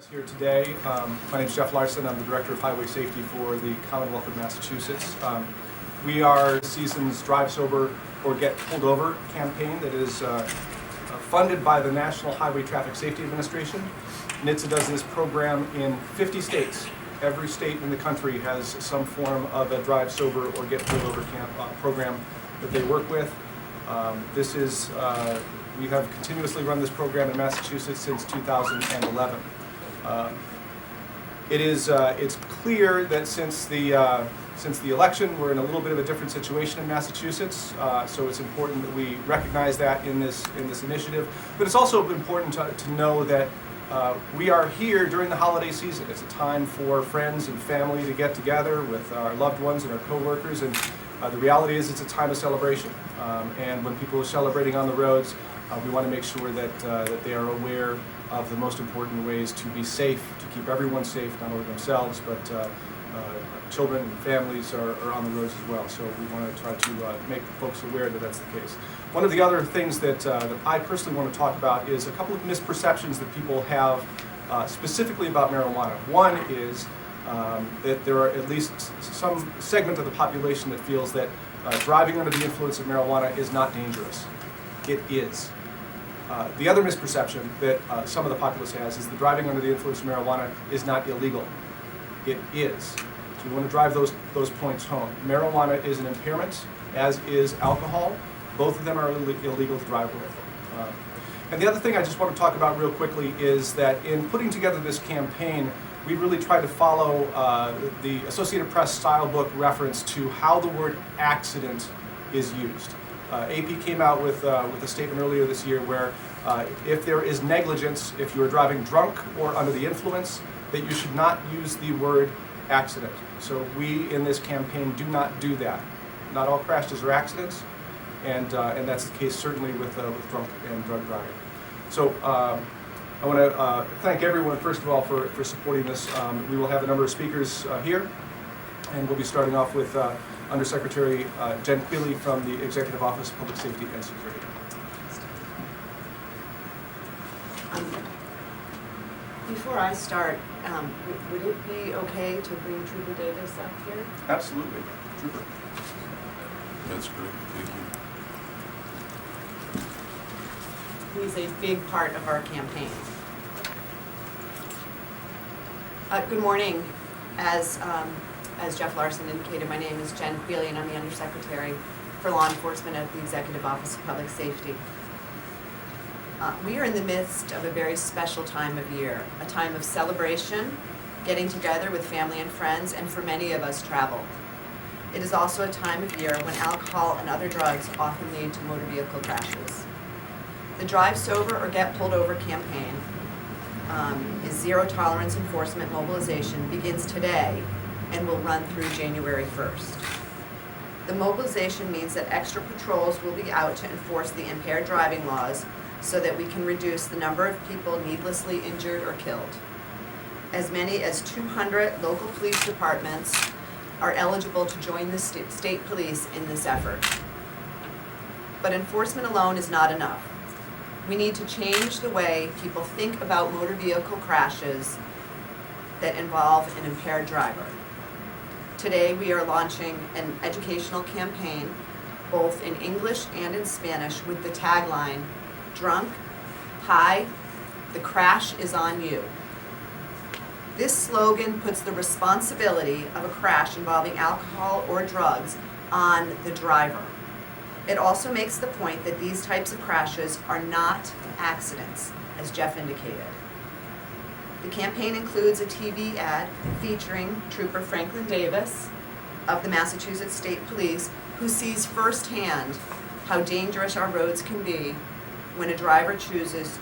Here today. My name is Jeff Larson. I'm the Director of Highway Safety for the Commonwealth of Massachusetts. We are this season's Drive Sober or Get Pulled Over campaign that is funded by the National Highway Traffic Safety Administration. NHTSA does this program in 50 states. Every state in the country has some form of a Drive Sober or Get Pulled Over program that they work with. We have continuously run this program in Massachusetts since 2011. It's clear that since the election, we're in a little bit of a different situation in Massachusetts. So it's important that we recognize that in this initiative. But it's also important to know that we are here during the holiday season. It's a time for friends and family to get together with our loved ones and our coworkers. And the reality is, it's a time of celebration. And when people are celebrating on the roads, we want to make sure that they are aware of the most important ways to be safe, to keep everyone safe, not only themselves, but children and families are on the roads as well. So we want to try to make folks aware that that's the case. One of the other things that I personally want to talk about is a couple of misperceptions that people have specifically about marijuana. One is that there are at least some segment of the population that feels that driving under the influence of marijuana is not dangerous. It is. The other misperception that some of the populace has is that driving under the influence of marijuana is not illegal. It is. So we want to drive those points home. Marijuana is an impairment, as is alcohol. Both of them are illegal to drive with. And the other thing I just want to talk about real quickly is that in putting together this campaign, we really tried to follow the Associated Press style book reference to how the word accident is used. AP came out with a statement earlier this year where if there is negligence, if you are driving drunk or under the influence, that you should not use the word accident. So we in this campaign do not do that. Not all crashes are accidents, and that's the case certainly with drunk and drug driving. So I want to thank everyone, first of all, for supporting this. We will have a number of speakers here, and we'll be starting off with Undersecretary Jen Quealy from the Executive Office of Public Safety and Security. Before I start, would it be okay to bring Trooper Davis up here? Absolutely. Trooper. That's great. Thank you. He's a big part of our campaign. Good morning. As Jeff Larson indicated, my name is Jen Quealy, and I'm the Undersecretary for Law Enforcement at the Executive Office of Public Safety. We are in the midst of a very special time of year, a time of celebration, getting together with family and friends, and for many of us, travel. It is also a time of year when alcohol and other drugs often lead to motor vehicle crashes. The Drive Sober or Get Pulled Over campaign is zero tolerance enforcement mobilization, begins today and will run through January 1st. The mobilization means that extra patrols will be out to enforce the impaired driving laws so that we can reduce the number of people needlessly injured or killed. As many as 200 local police departments are eligible to join the state police in this effort. But enforcement alone is not enough. We need to change the way people think about motor vehicle crashes that involve an impaired driver. Today we are launching an educational campaign, both in English and in Spanish, with the tagline, "Drunk, high, the crash is on you." This slogan puts the responsibility of a crash involving alcohol or drugs on the driver. It also makes the point that these types of crashes are not accidents, as Jeff indicated. The campaign includes a TV ad featuring Trooper Franklin Davis of the Massachusetts State Police, who sees firsthand how dangerous our roads can be when a driver chooses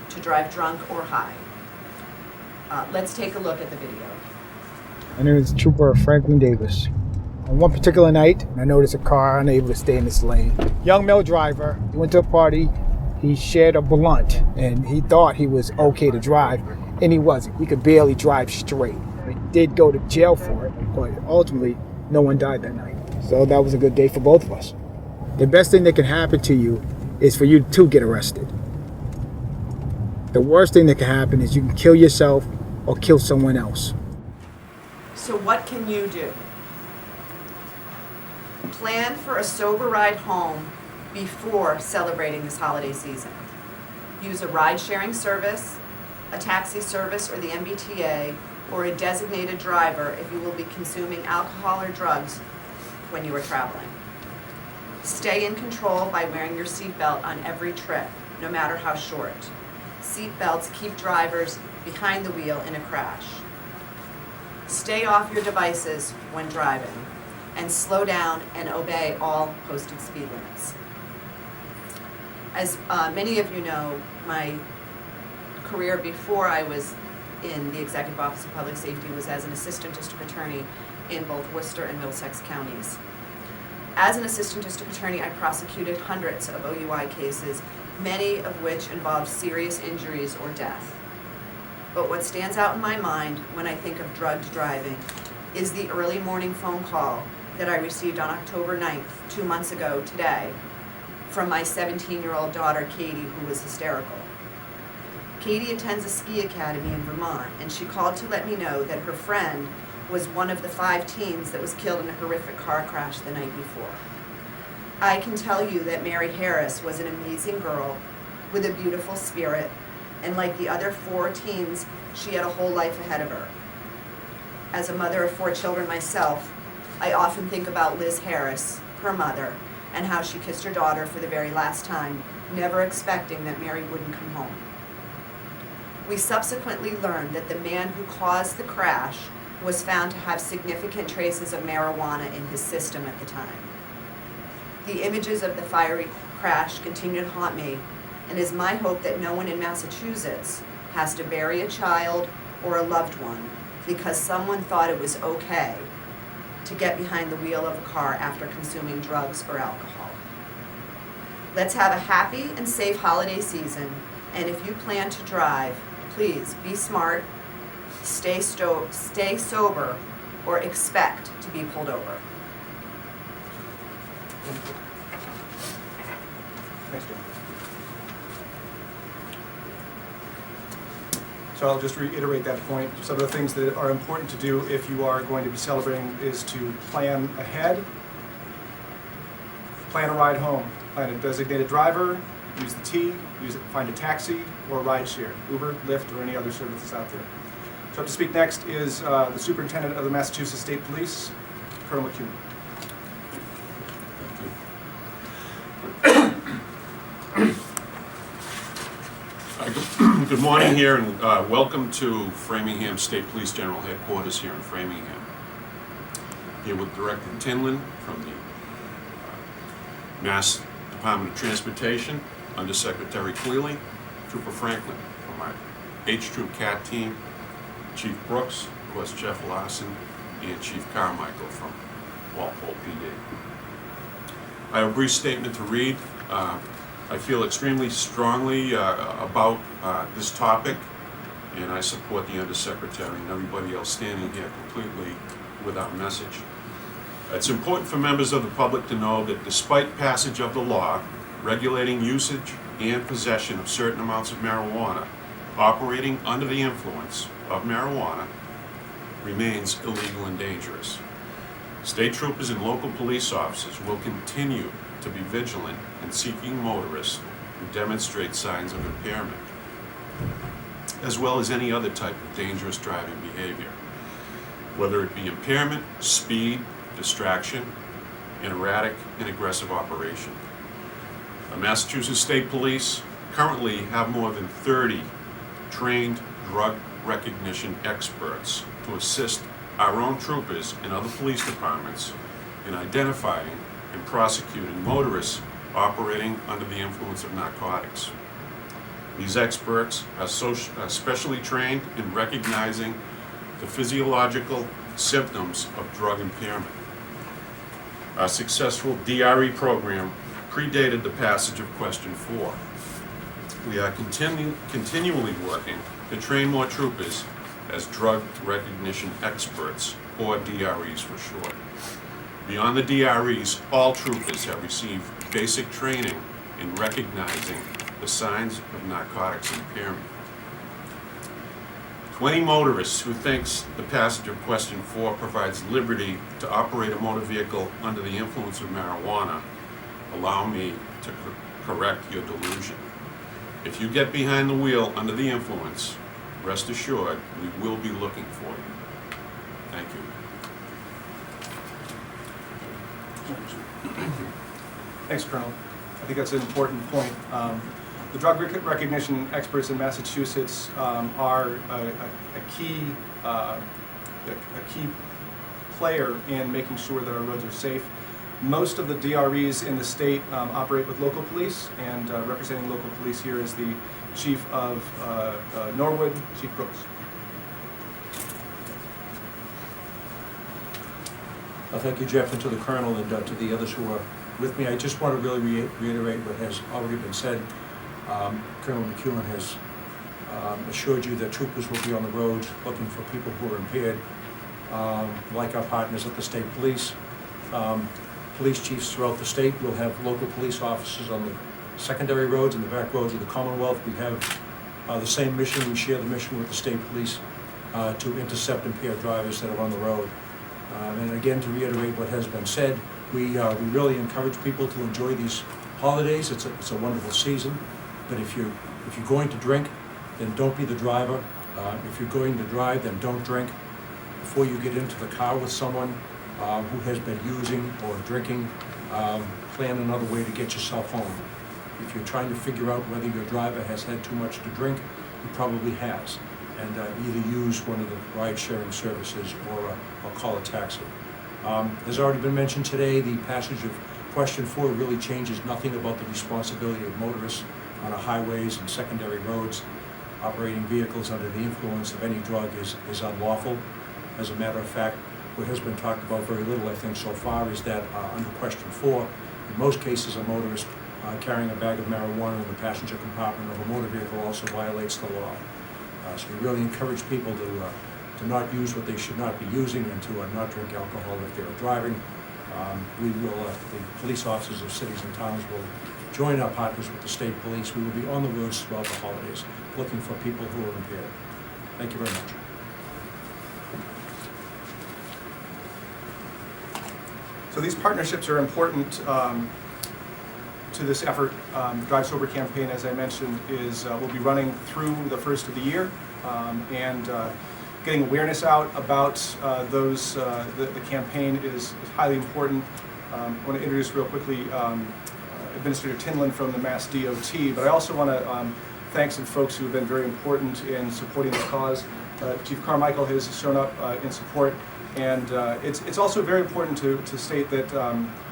to drive drunk or high. Let's take a look at the video. My name is Trooper Franklin Davis. On one particular night, I noticed a car unable to stay in this lane. Young male driver, he went to a party, he shared a blunt, and he thought he was okay to drive, and he wasn't. He could barely drive straight. He did go to jail for it, but ultimately, no one died that night. So that was a good day for both of us. The best thing that can happen to you is for you to get arrested. The worst thing that can happen is you can kill yourself or kill someone else. So what can you do? Plan for a sober ride home before celebrating this holiday season. Use a ride-sharing service, a taxi service, or the MBTA, or a designated driver if you will be consuming alcohol or drugs when you are traveling. Stay in control by wearing your seatbelt on every trip, no matter how short. Seatbelts keep drivers behind the wheel in a crash. Stay off your devices when driving, and slow down and obey all posted speed limits. As many of you know, my career before I was in the Executive Office of Public Safety was as an assistant district attorney in both Worcester and Middlesex counties. As an assistant district attorney, I prosecuted hundreds of OUI cases, many of which involved serious injuries or death. But what stands out in my mind when I think of drugged driving is the early morning phone call that I received on October 9th, 2 months ago today, from my 17-year-old daughter, Katie, who was hysterical. Katie attends a ski academy in Vermont, and she called to let me know that her friend was one of the 5 teens that was killed in a horrific car crash the night before. I can tell you that Mary Harris was an amazing girl with a beautiful spirit, and like the other 4 teens, she had a whole life ahead of her. As a mother of 4 children myself, I often think about Liz Harris, her mother, and how she kissed her daughter for the very last time, never expecting that Mary wouldn't come home. We subsequently learned that the man who caused the crash was found to have significant traces of marijuana in his system at the time. The images of the fiery crash continue to haunt me, and is my hope that no one in Massachusetts has to bury a child or a loved one because someone thought it was okay to get behind the wheel of a car after consuming drugs or alcohol. Let's have a happy and safe holiday season, and if you plan to drive, please be smart, stay sober, or expect to be pulled over. Thanks, Jim. So I'll just reiterate that point. Some of the things that are important to do if you are going to be celebrating is to plan ahead, plan a ride home, plan a designated driver, use the T, find a taxi or ride share, Uber, Lyft, or any other services out there. So up to speak next is the Superintendent of the Massachusetts State Police, Colonel McCune. Good morning here, and welcome to Framingham State Police General Headquarters here in Framingham. Here with Director Tinlin from the Mass Department of Transportation, Undersecretary Cleary, Trooper Franklin from our H-Troop CAT team, Chief Brooks, of course Jeff Larson, and Chief Carmichael from Walpole PD. I have a brief statement to read. I feel extremely strongly about this topic, and I support the Undersecretary and everybody else standing here completely with our message. It's important for members of the public to know that despite passage of the law regulating usage and possession of certain amounts of marijuana, operating under the influence of marijuana remains illegal and dangerous. State troopers and local police officers will continue to be vigilant in seeking motorists who demonstrate signs of impairment, as well as any other type of dangerous driving behavior, whether it be impairment, speed, distraction, erratic and aggressive operation. The Massachusetts State Police currently have more than 30 trained drug recognition experts to assist our own troopers and other police departments in identifying and prosecuting motorists operating under the influence of narcotics. These experts are specially trained in recognizing the physiological symptoms of drug impairment. Our successful DRE program predated the passage of Question 4. We are continually working to train more troopers as drug recognition experts, or DREs for short. Beyond the DREs, all troopers have received basic training in recognizing the signs of narcotics impairment. To any motorist who thinks the passage of question 4 provides liberty to operate a motor vehicle under the influence of marijuana, allow me to correct your delusion. If you get behind the wheel under the influence, rest assured, we will be looking for you. Thank you. Thanks, Colonel. I think that's an important point. The drug recognition experts in Massachusetts are a key player in making sure that our roads are safe. Most of the DREs in the state operate with local police, and representing local police here is the Chief of Norwood, Chief Brooks. Thank you, Jeff, and to the Colonel and to the others who are with me. I just want to really reiterate what has already been said. Colonel McEwen has assured you that troopers will be on the roads looking for people who are impaired, like our partners at the state police. Police chiefs throughout the state will have local police officers on the secondary roads and the back roads of the Commonwealth. We have the same mission. We share the mission with the state police to intercept impaired drivers that are on the road. And again, to reiterate what has been said, we really encourage people to enjoy these holidays. It's a wonderful season. But if you're going to drink, then don't be the driver. If you're going to drive, then don't drink. Before you get into the car with someone who has been using or drinking, plan another way to get yourself home. If you're trying to figure out whether your driver has had too much to drink, he probably has. And either use one of the ride-sharing services or call a taxi. As already been mentioned today, the passage of question 4 really changes nothing about the responsibility of motorists on our highways and secondary roads. Operating vehicles under the influence of any drug is unlawful. As a matter of fact, what has been talked about very little, I think, so far is that under question 4, in most cases, a motorist carrying a bag of marijuana in the passenger compartment of a motor vehicle also violates the law. So we really encourage people to not use what they should not be using and to not drink alcohol if they're driving. We will, the police officers of cities and towns will join our partners with the state police. We will be on the roads throughout the holidays looking for people who are impaired. Thank you very much. So these partnerships are important to this effort. Drive Sober campaign, as I mentioned, will be running through the first of the year, and getting awareness out about the campaign is highly important. I want to introduce real quickly Administrator Tinlin from the Mass DOT, but I also want to thank some folks who have been very important in supporting this cause. Chief Carmichael has shown up in support, and it's also very important to state that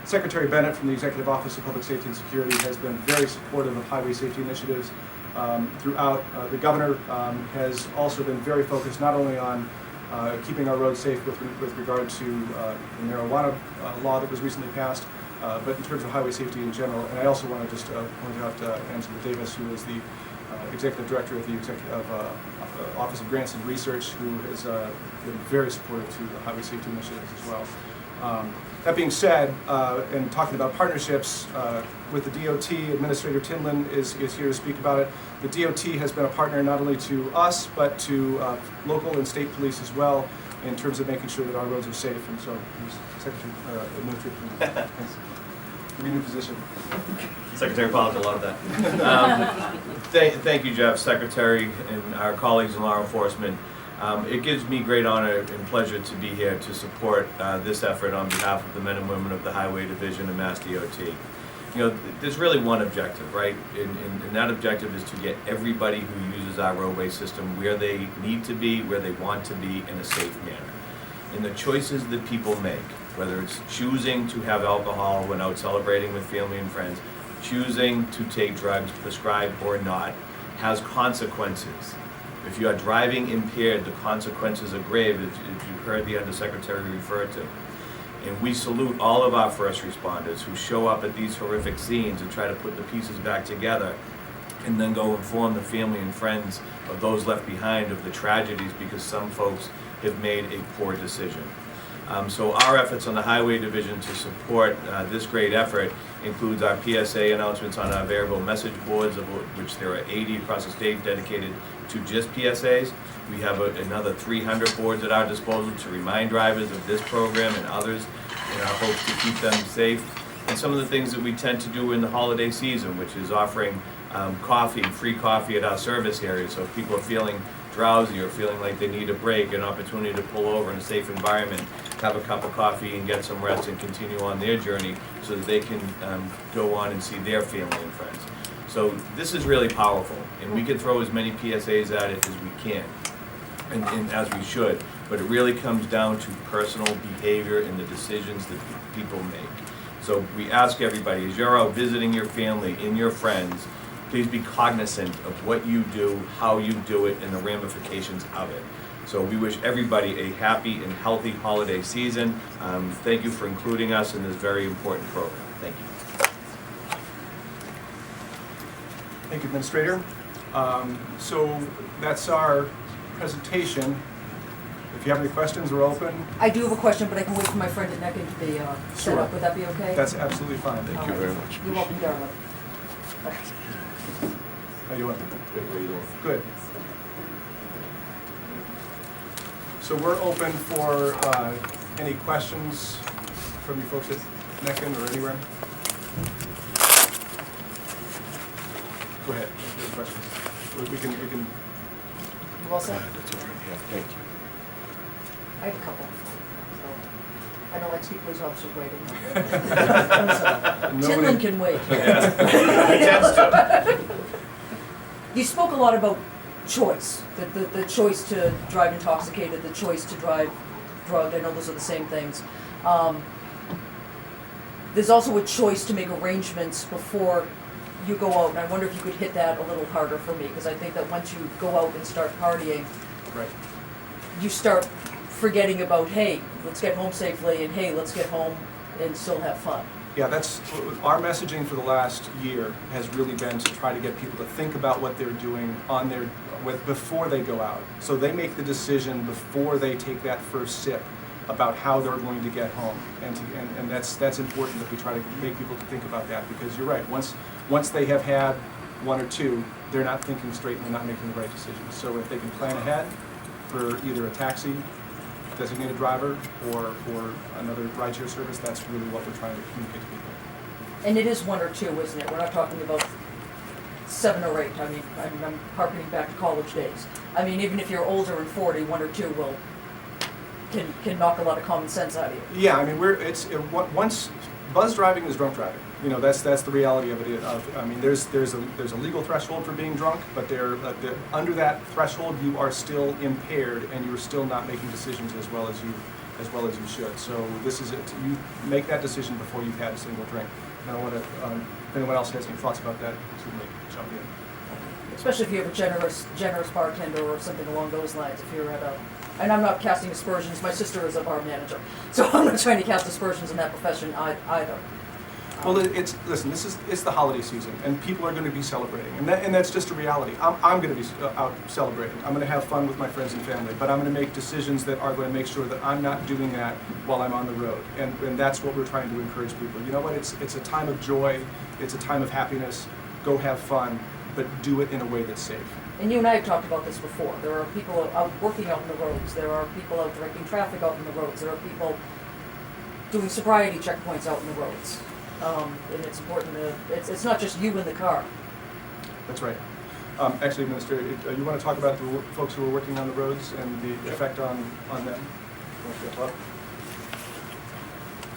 Secretary Bennett from the Executive Office of Public Safety and Security has been very supportive of highway safety initiatives throughout. The governor has also been very focused not only on keeping our roads safe with regard to the marijuana law that was recently passed, but in terms of highway safety in general. And I also want to just point out Angela Davis, who is the Executive Director of the Office of Grants and Research, who has been very supportive to the highway safety initiatives as well. That being said, and talking about partnerships with the DOT, Administrator Tinlin is here to speak about it. The DOT has been a partner not only to us, but to local and state police as well, in terms of making sure that our roads are safe. And so, Secretary, Administrator Tinlin, thanks. Your new position. Secretary Pollock, a lot of that. Thank you, Jeff, Secretary, and our colleagues in law enforcement. It gives me great honor and pleasure to be here to support this effort on behalf of the men and women of the Highway Division and Mass DOT. You know, there's really one objective, right? And that objective is to get everybody who uses our roadway system where they need to be, where they want to be, in a safe manner. And the choices that people make, whether it's choosing to have alcohol when out celebrating with family and friends, choosing to take drugs, prescribed or not, has consequences. If you are driving impaired, the consequences are grave, as you heard the Undersecretary refer to. And we salute all of our first responders who show up at these horrific scenes and try to put the pieces back together, and then go inform the family and friends of those left behind of the tragedies because some folks have made a poor decision. So our efforts on the Highway Division to support this great effort includes our PSA announcements on our variable message boards, of which there are 80 across the state dedicated to just PSAs. We have another 300 boards at our disposal to remind drivers of this program and others in our hopes to keep them safe. And some of the things that we tend to do in the holiday season, which is offering coffee, free coffee at our service areas. So if people are feeling drowsy or feeling like they need a break, an opportunity to pull over in a safe environment, have a cup of coffee and get some rest and continue on their journey so that they can go on and see their family and friends. So this is really powerful, and we can throw as many PSAs at it as we can, and as we should, but it really comes down to personal behavior and the decisions that people make. So we ask everybody, as you're out visiting your family and your friends, please be cognizant of what you do, how you do it, and the ramifications of it. So we wish everybody a happy and healthy holiday season. Thank you for including us in this very important program. Thank you. Thank you, Administrator. So that's our presentation. If you have any questions, we're open. I do have a question, but I can wait for my friend at Neckin to be set up. Would that be okay? That's absolutely fine. Thank you very much. You're welcome, darling. How you doing? Good. So we're open for any questions from you folks at Neckin or anywhere. Go ahead. If you have questions. We can. You all set? That's all right, yeah, thank you. I have a couple. So, I don't like to keep police officers waiting. Nobody- Tinlin can wait. Tends to. You spoke a lot about choice, the choice to drive intoxicated, the choice to drive drugged. I know those are the same things. There's also a choice to make arrangements before you go out, and I wonder if you could hit that a little harder for me, because I think that once you go out and start partying, Right. you start forgetting about, hey, let's get home safely, and hey, let's get home and still have fun. Yeah, that's our messaging for the last year has really been to try to get people to think about what they're doing on their before they go out. So they make the decision before they take that first sip about how they're going to get home, and that's important that we try to make people to think about that, because you're right. Once they have had one or two, they're not thinking straight and they're not making the right decisions. So if they can plan ahead for either a taxi, designated driver, or another rideshare service, that's really what we're trying to communicate to people. And it is one or two, isn't it? We're not talking about 7 or 8. I mean, I'm harkening back to college days. I mean, even if you're older and 40, 1 or 2 can knock a lot of common sense out of you. Yeah, I mean, once buzz driving is drunk driving. You know, that's the reality of it. I mean, there's a legal threshold for being drunk, but under that threshold, you are still impaired and you're still not making decisions as well as you should. So this is it. You make that decision before you've had a single drink. And I want to, if anyone else has any thoughts about that, certainly jump in. Especially if you have a generous bartender or something along those lines. If you're at and I'm not casting aspersions. My sister is a bar manager, so I'm not trying to cast aspersions in that profession either. Well, it's the holiday season, and people are going to be celebrating, and that's just a reality. I'm going to be out celebrating. I'm going to have fun with my friends and family, but I'm going to make decisions that are going to make sure that I'm not doing that while I'm on the road, and that's what we're trying to encourage people. You know what? It's a time of joy. It's a time of happiness. Go have fun, but do it in a way that's safe. And you and I have talked about this before. There are people out working out in the roads. There are people out directing traffic out in the roads. There are people doing sobriety checkpoints out in the roads. And it's important it's not just you in the car. That's right. Actually, Administrator, you want to talk about the folks who are working on the roads and the effect on them?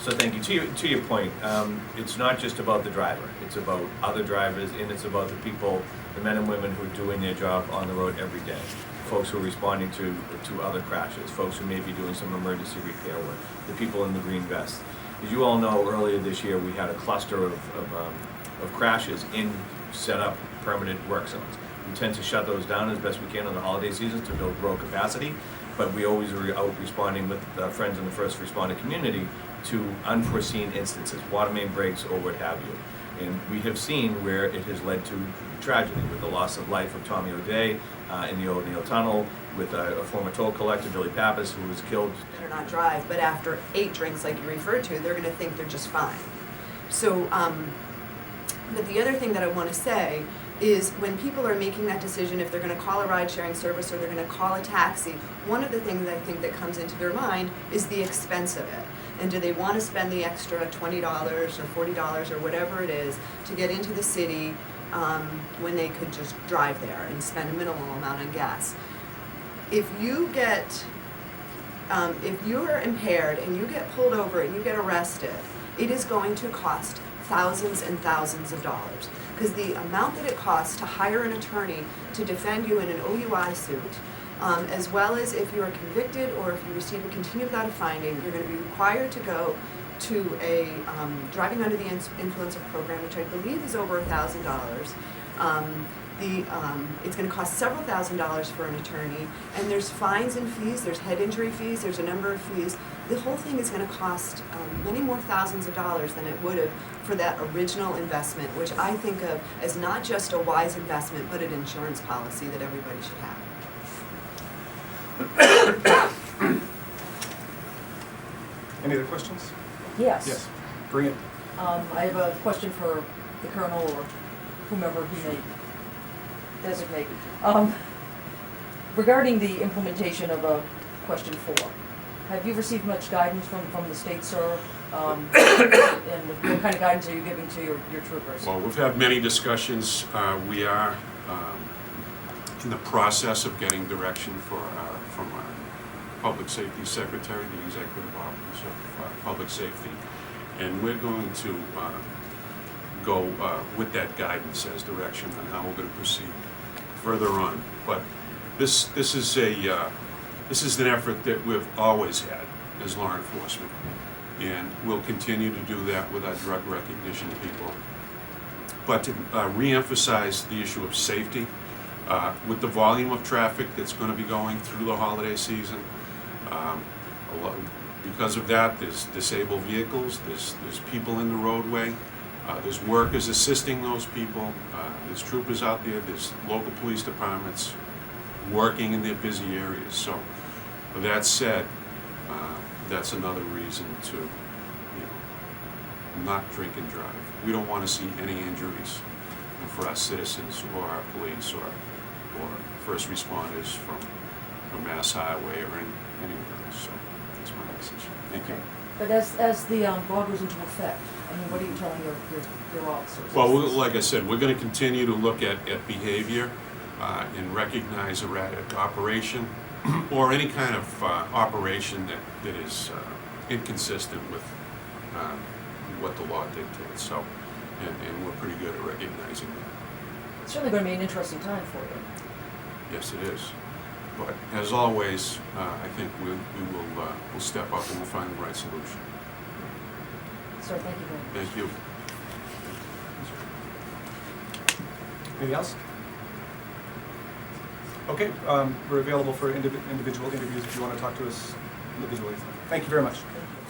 So thank you. To your point, it's not just about the driver. It's about other drivers, and it's about the people, the men and women who are doing their job on the road every day. Folks who are responding to other crashes, folks who may be doing some emergency repair work, the people in the green vests. As you all know, earlier this year we had a cluster of crashes in set up permanent work zones. We tend to shut those down as best we can in the holiday season to build road capacity, but we always are out responding with friends in the first responder community to unforeseen instances, water main breaks or what have you. And we have seen where it has led to tragedy with the loss of life of Tommy O'Day in the O'Neill Tunnel, with a former toll collector, Billy Pappas, who was killed. Or not drive, but after 8 drinks, like you referred to, they're gonna think they're just fine. So, but the other thing that I wanna say is when people are making that decision, if they're gonna call a ride-sharing service or they're gonna call a taxi, one of the things I think that comes into their mind is the expense of it. And do they wanna spend the extra $20 or $40 or whatever it is to get into the city, when they could just drive there and spend a minimal amount on gas? If you get, if you're impaired and you get pulled over and you get arrested, it is going to cost thousands and thousands of dollars. Because the amount that it costs to hire an attorney to defend you in an OUI suit, as well as if you are convicted or if you receive a continued without a finding, you're going to be required to go to a driving under the influence of program, which I believe is over $1,000. It's going to cost several $1,000s for an attorney, and there's fines and fees, there's head injury fees, there's a number of fees. The whole thing is going to cost many more thousands of dollars than it would have for that original investment, which I think of as not just a wise investment, but an insurance policy that everybody should have. Any other questions? Yes. Yes, bring it. I have a question for the colonel or whomever he may designate. Regarding the implementation of question 4, have you received much guidance from the state, sir? And what kind of guidance are you giving to your troopers? Well, we've had many discussions. We are in the process of getting direction from our Public Safety Secretary, the Executive Office of Public Safety, and we're going to go with that guidance as direction on how we're going to proceed further on. But this is an effort that we've always had as law enforcement, and we'll continue to do that with our drug recognition people. But to reemphasize the issue of safety, with the volume of traffic that's going to be going through the holiday season, because of that, there's disabled vehicles, there's people in the roadway, there's workers assisting those people, there's troopers out there, there's local police departments working in their busy areas. So, with that said, that's another reason to, not drink and drive. We don't want to see any injuries for our citizens or our police or first responders from Mass Highway or anywhere else. So that's my message. Thank you. But as the law goes into effect, I mean, what are you telling your officers? Well, like I said, we're going to continue to look at behavior and recognize erratic operation or any kind of operation that is inconsistent with what the law dictates. So, and we're pretty good at recognizing that. It's certainly going to be an interesting time for you. Yes, it is. But as always, I think we'll step up and we'll find the right solution. Sir, thank you very much. Thank you. Anything else? Okay, we're available for individual interviews if you want to talk to us individually. Thank you very much. Thank you.